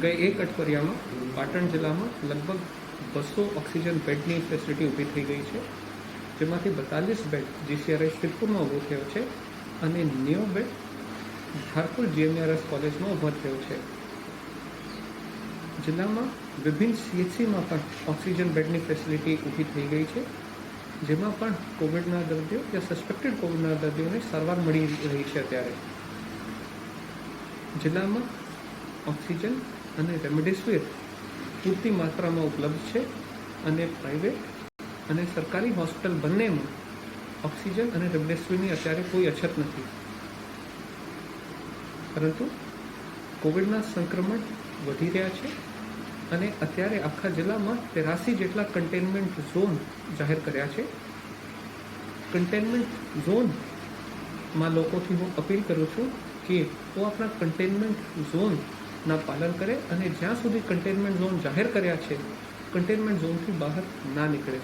ગઈ એક અઠવાડિયામાં પાટણ જિલ્લામાં લગભગ 200 ઓક્સિજન બેડની ફેસિલિટી ઊભી થઈ ગઈ છે, જેમાંથી 42 બેડ જીસીઆરઆઈ સિદ્ધપુરમાં ઊભો થયો છે અને 90 બેડ ધારપુર જીએમઆરએસ કોલેજમાં ઊભો થયો છે. જિલ્લામાં વિભિન્ન સીએચસીમાં પણ ઓક્સિજન બેડની ફેસિલિટી ઊભી થઈ ગઈ છે, જેમાં પણ કોવિડના દર્દીઓ યા સસ્પેક્ટેડ કોવિડના દર્દીઓને સારવાર મળી રહી છે. અત્યારે જિલ્લામાં ઓક્સિજન અને રેમડેસિવિર પૂરતી માત્રામાં ઉપલબ્ધ છે અને પ્રાઇવેટ અને સરકારી હોસ્પિટલ બંનેમાં ઓક્સિજન અને રેમડેસિવિરની અત્યારે કોઈ અછત નથી. પરંતુ કોવિડના સંક્રમણ વધી રહ્યા છે અને અત્યારે આખા જિલ્લામાં 83 જેટલા કન્ટેનમેન્ટ ઝોન જાહેર કર્યા છે. કન્ટેનમેન્ટ ઝોનમાં લોકોથી હું અપીલ કરું છું કે તેઓ આપણા કન્ટેનમેન્ટ ઝોનના પાલન કરે અને જ્યાં સુધી કન્ટેનમેન્ટ ઝોન જાહેર કર્યા છે કન્ટેનમેન્ટ ઝોનથી બહાર ના નીકળે.